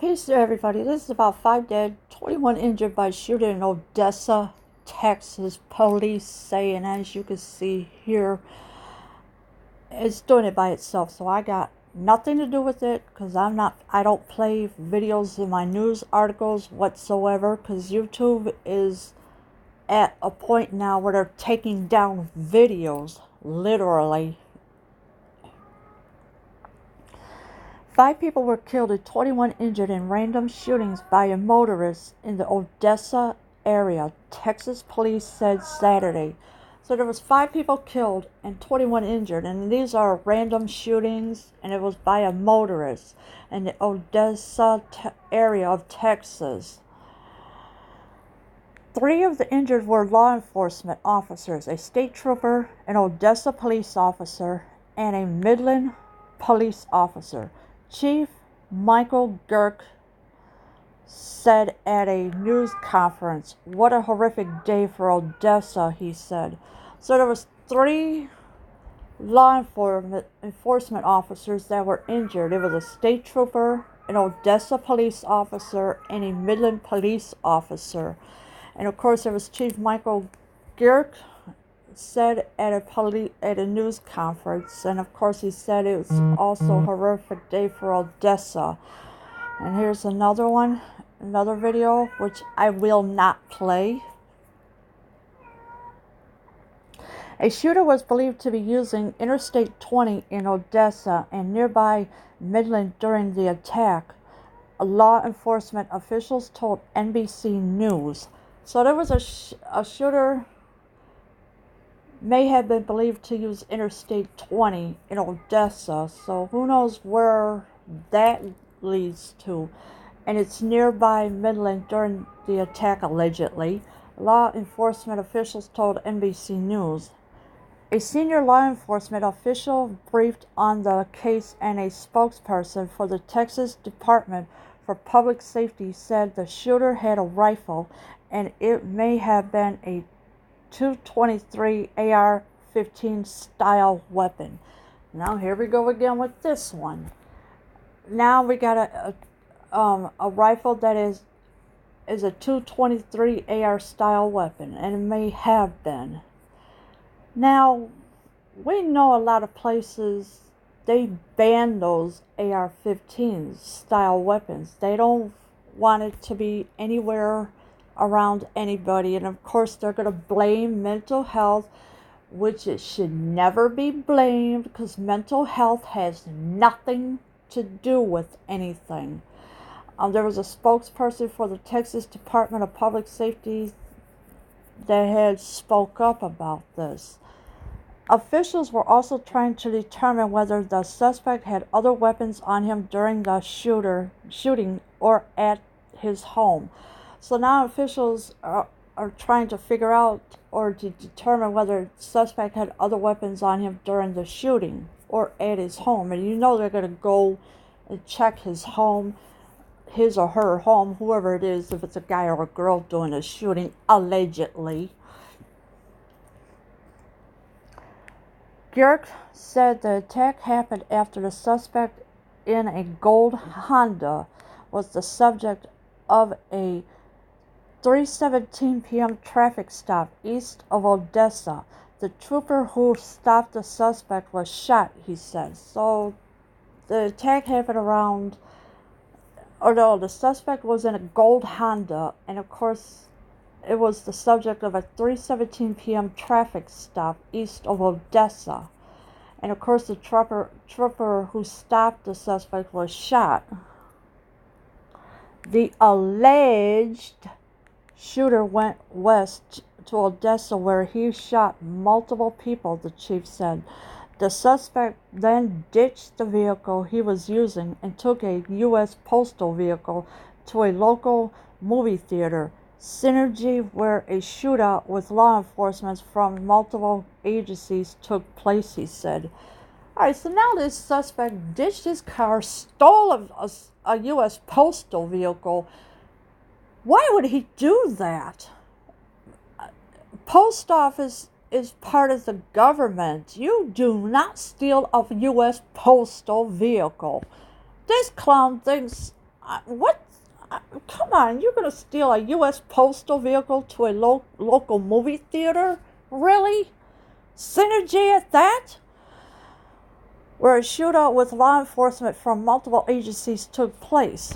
Peace to everybody. This is about 5 dead, 21 injured by shooting in Odessa, Texas. Police say, and as you can see here, it's doing it by itself. So I got nothing to do with it because I don't play videos in my news articles whatsoever because YouTube is at a point now where they're taking down videos, literally. 5 people were killed and 21 injured in random shootings by a motorist in the Odessa area, Texas police said Saturday. So there was 5 people killed and 21 injured, and these are random shootings, and it was by a motorist in the Odessa area of Texas. 3 of the injured were law enforcement officers, a state trooper, an Odessa police officer, and a Midland police officer. Chief Michael Girk said at a news conference, "What a horrific day for Odessa," he said. So there was 3 law enforcement officers that were injured. It was a state trooper, an Odessa police officer, and a Midland police officer. And of course, there was Chief Michael Girk said at a news conference, and of course he said it was also a horrific day for Odessa. And here's another video which I will not play. A shooter was believed to be using Interstate 20 in Odessa and nearby Midland during the attack, law enforcement officials told NBC News. So there was a shooter may have been believed to use Interstate 20 in Odessa, so who knows where that leads to. And it's nearby Midland during the attack, allegedly, law enforcement officials told NBC News. A senior law enforcement official briefed on the case, and a spokesperson for the Texas Department for Public Safety said the shooter had a rifle and it may have been a .223 AR-15 style weapon. Now here we go again with this one. Now we got a rifle that is a .223 AR style weapon, and it may have been. Now we know a lot of places they ban those AR-15 style weapons. They don't want it to be anywhere around anybody, and of course they're going to blame mental health, which it should never be blamed because mental health has nothing to do with anything. There was a spokesperson for the Texas Department of Public Safety that had spoke up about this. Officials were also trying to determine whether the suspect had other weapons on him during the shooting or at his home. So now officials are trying to figure out or to determine whether the suspect had other weapons on him during the shooting or at his home. And you know they're going to go and check his home, his or her home, whoever it is, if it's a guy or a girl doing the shooting, allegedly. Girk said the attack happened after the suspect in a gold Honda was the subject of a 3:17 p.m. traffic stop east of Odessa. The trooper who stopped the suspect was shot, he said. So the attack happened the suspect was in a gold Honda, and of course it was the subject of a 3:17 p.m. traffic stop east of Odessa. And of course the trooper who stopped the suspect was shot. The alleged shooter went west to Odessa where he shot multiple people, the chief said. The suspect then ditched the vehicle he was using and took a U.S. postal vehicle to a local movie theater, Synergy, where a shootout with law enforcement from multiple agencies took place, he said. All right, so now this suspect ditched his car, stole a U.S. postal vehicle. Why would he do that? Post office is part of the government. You do not steal a U.S. postal vehicle. This clown thinks What? Come on, you're going to steal a U.S. postal vehicle to a local movie theater? Really? Synergy at that? Where a shootout with law enforcement from multiple agencies took place.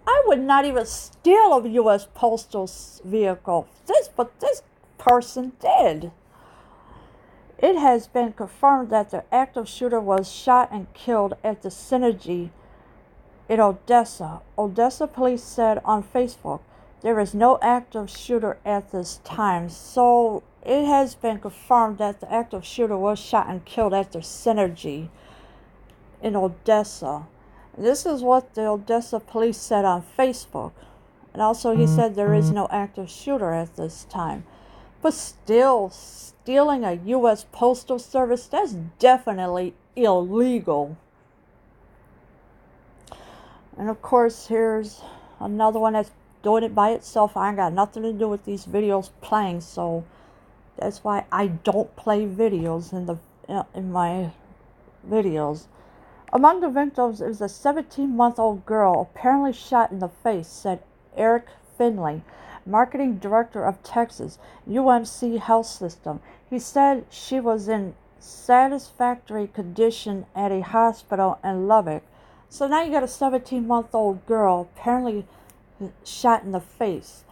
I would not even steal a U.S. postal vehicle. But this person did. It has been confirmed that the active shooter was shot and killed at the Synergy in Odessa. Odessa police said on Facebook, there is no active shooter at this time. So it has been confirmed that the active shooter was shot and killed at the Synergy in Odessa. This is what the Odessa police said on Facebook. And also he said there is no active shooter at this time. But still, stealing a U.S. Postal Service, that's definitely illegal. And of course, here's another one that's doing it by itself. I ain't got nothing to do with these videos playing, so that's why I don't play videos in my videos. Among the victims is a 17-month-old girl apparently shot in the face, said Eric Finley, marketing director of Texas UMC Health System. He said she was in satisfactory condition at a hospital in Lubbock. So now you got a 17-month-old girl apparently shot in the face.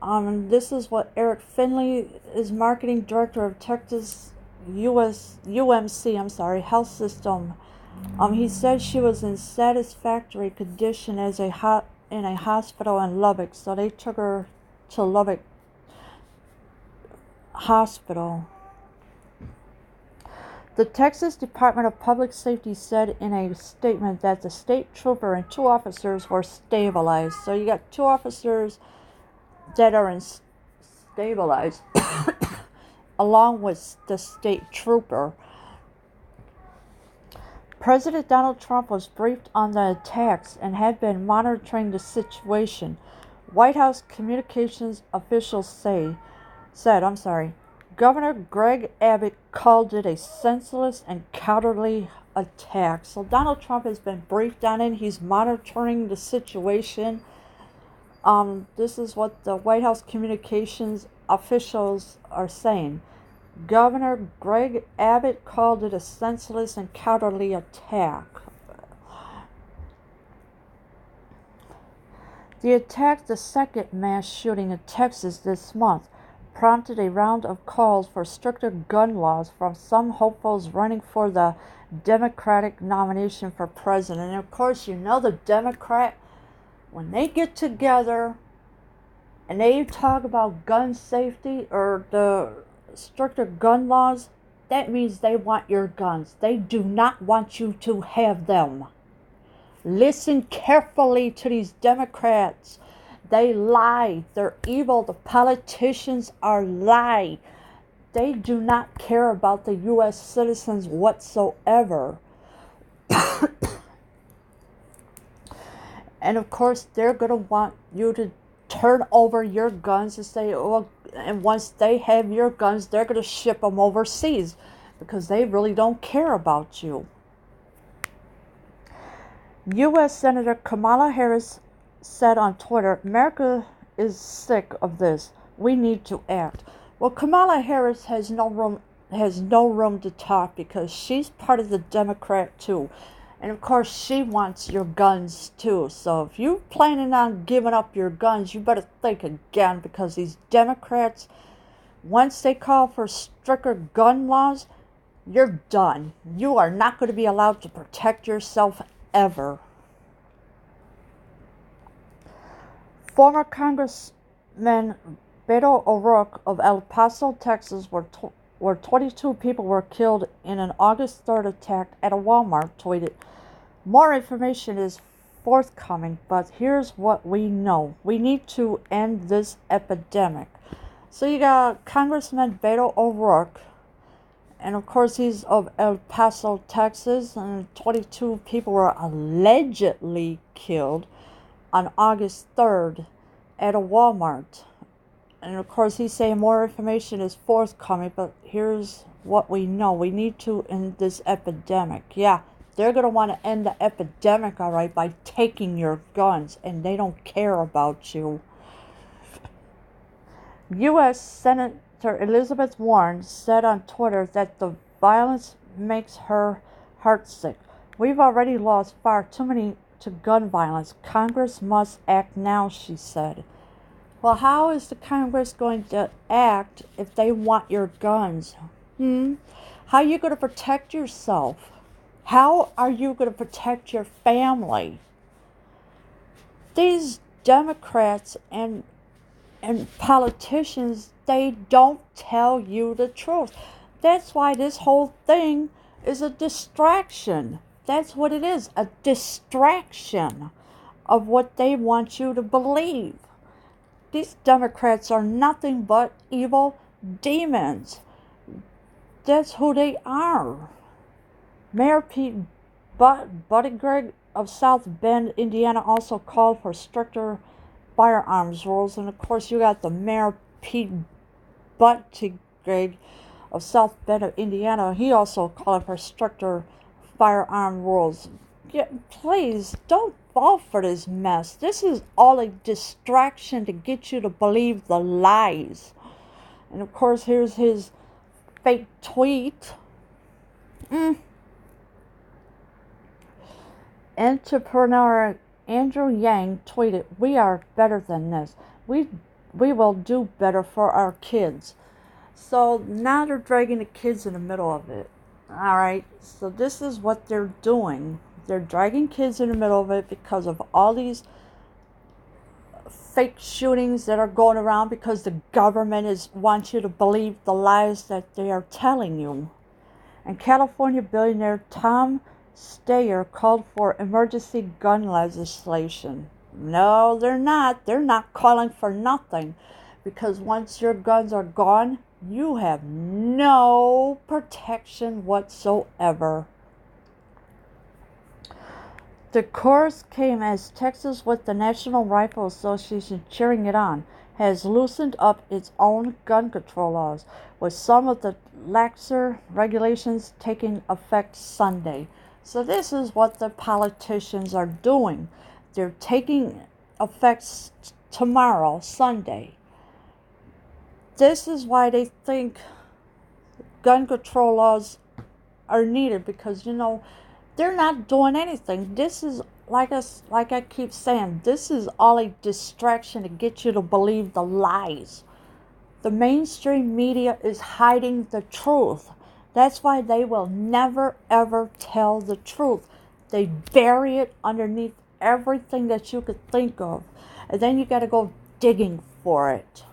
This is what Eric Finley is marketing director of Texas UMC Health System. He said she was in satisfactory condition in a hospital in Lubbock, so they took her to Lubbock Hospital. The Texas Department of Public Safety said in a statement that the state trooper and 2 officers were stabilized. So you got 2 officers that are stabilized along with the state trooper. President Donald Trump was briefed on the attacks and had been monitoring the situation. White House communications officials said, Governor Greg Abbott called it a senseless and cowardly attack. So Donald Trump has been briefed on it. He's monitoring the situation. This is what the White House communications officials are saying. Governor Greg Abbott called it a senseless and cowardly attack. The attack, the second mass shooting in Texas this month, prompted a round of calls for stricter gun laws from some hopefuls running for the Democratic nomination for president. And of course, you know the Democrat, when they get together and they talk about gun safety or the stricter gun laws, that means they want your guns. They do not want you to have them. Listen carefully to these Democrats. They lie. They're evil. The politicians are lie. They do not care about the U.S. citizens whatsoever. And of course, they're going to want you to turn over your guns and say, oh, and once they have your guns, they're going to ship them overseas because they really don't care about you. U.S. Senator Kamala Harris said on Twitter, America is sick of this. We need to act. Well, Kamala Harris has no room to talk because she's part of the Democrat too. And of course, she wants your guns too. So if you're planning on giving up your guns, you better think again, because these Democrats, once they call for stricter gun laws, you're done. You are not going to be allowed to protect yourself ever. Former Congressman Beto O'Rourke of El Paso, Texas, where 22 people were killed in an August 3rd attack at a Walmart, tweeted, more information is forthcoming, but here's what we know. We need to end this epidemic. So you got Congressman Beto O'Rourke, and of course he's of El Paso, Texas, and 22 people were allegedly killed on August 3rd at a Walmart. And of course he's saying more information is forthcoming, but here's what we know. We need to end this epidemic. Yeah, They're going to want to end the epidemic, all right, by taking your guns, and they don't care about you. U.S. Senator Elizabeth Warren said on Twitter that the violence makes her heartsick. We've already lost far too many to gun violence. Congress must act now, she said. Well, how is the Congress going to act if they want your guns? How are you going to protect yourself? How are you going to protect your family? These Democrats and politicians, they don't tell you the truth. That's why this whole thing is a distraction. That's what it is, a distraction of what they want you to believe. These Democrats are nothing but evil demons. That's who they are. Mayor Pete Buttigieg of South Bend, Indiana, also called for stricter firearms rules. And of course, you got the Mayor Pete Buttigieg of South Bend of Indiana. He also called for stricter firearm rules. Please don't fall for this mess. This is all a distraction to get you to believe the lies. And of course, here's his fake tweet. Entrepreneur Andrew Yang tweeted, "We are better than this. We will do better for our kids." So now they're dragging the kids in the middle of it. All right. So this is what they're doing. They're dragging kids in the middle of it because of all these fake shootings that are going around, because the government wants you to believe the lies that they are telling you. And California billionaire Tom Steyer called for emergency gun legislation. No, they're not. They're not calling for nothing, because once your guns are gone, you have no protection whatsoever. The chorus came as Texas, with the National Rifle Association cheering it on, has loosened up its own gun control laws, with some of the laxer regulations taking effect Sunday. So this is what the politicians are doing. They're taking effect tomorrow, Sunday. This is why they think gun control laws are needed, because, they're not doing anything. This is, like I keep saying, this is all a distraction to get you to believe the lies. The mainstream media is hiding the truth. That's why they will never, ever tell the truth. They bury it underneath everything that you could think of. And then you got to go digging for it.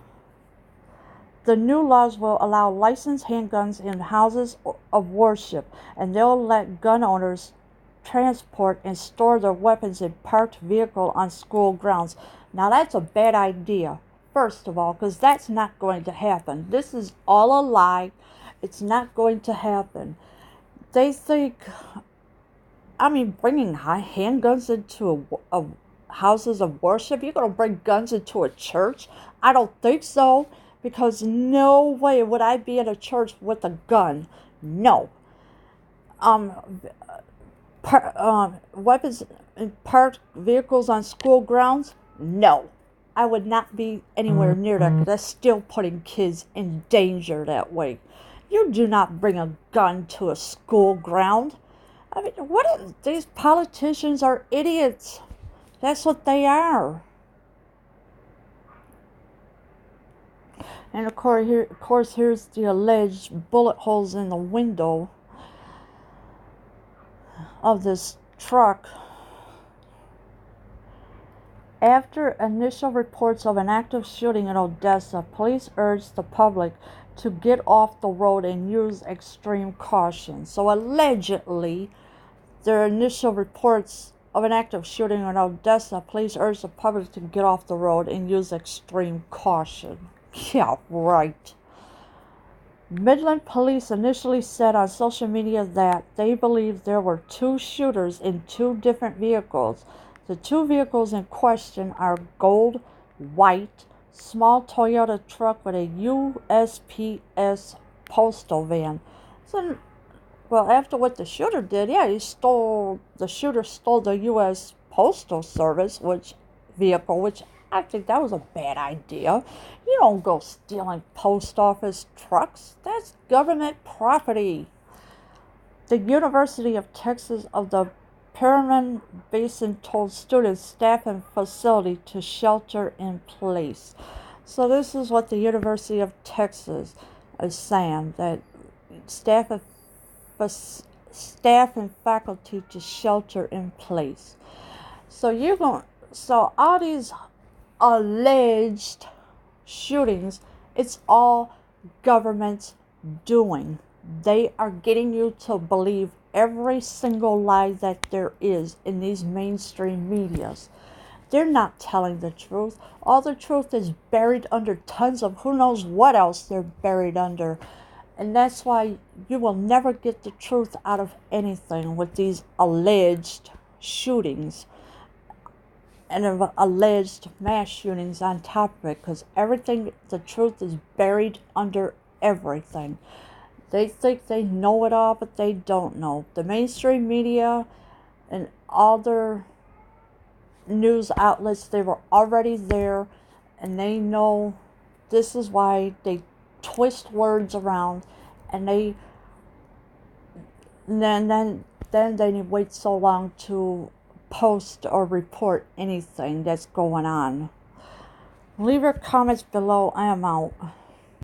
The new laws will allow licensed handguns in houses of worship, and they'll let gun owners transport and store their weapons in parked vehicle on school grounds. Now that's a bad idea, first of all, because that's not going to happen. This is all a lie. It's not going to happen. They think, bringing handguns into a houses of worship? You're going to bring guns into a church? I don't think so. Because no way would I be at a church with a gun. No. Weapons in parked vehicles on school grounds? No. I would not be anywhere near that, because that's still putting kids in danger that way. You do not bring a gun to a school ground. These politicians are idiots. That's what they are. And of course, here's the alleged bullet holes in the window of this truck. After initial reports of an active shooting in Odessa, police urged the public to get off the road and use extreme caution. So allegedly, their initial reports of an active shooting in Odessa, police urged the public to get off the road and use extreme caution. Yeah, right. Midland police initially said on social media that they believed there were two shooters in two different vehicles. The two vehicles in question are gold, white, small Toyota truck with a USPS postal van. So, Well, after what the shooter did, yeah, the shooter stole the U.S. Postal Service, which I think that was a bad idea. You don't go stealing post office trucks. That's government property. The University of Texas of the Permian Basin told students, staff, and facility to shelter in place. So this is what the University of Texas is saying, that staff and, staff and faculty to shelter in place. So all these alleged shootings, it's all government's doing. They are getting you to believe every single lie that there is in these mainstream medias. They're not telling the truth. All the truth is buried under tons of who knows what else they're buried under. And that's why you will never get the truth out of anything with these alleged shootings and alleged mass shootings on top of it, because the truth is buried under everything. They think they know it all, but they don't know. The mainstream media and all their news outlets, they were already there, and they know this is why they twist words around, and then they wait so long to post or report anything that's going on. Leave your comments below. I am out.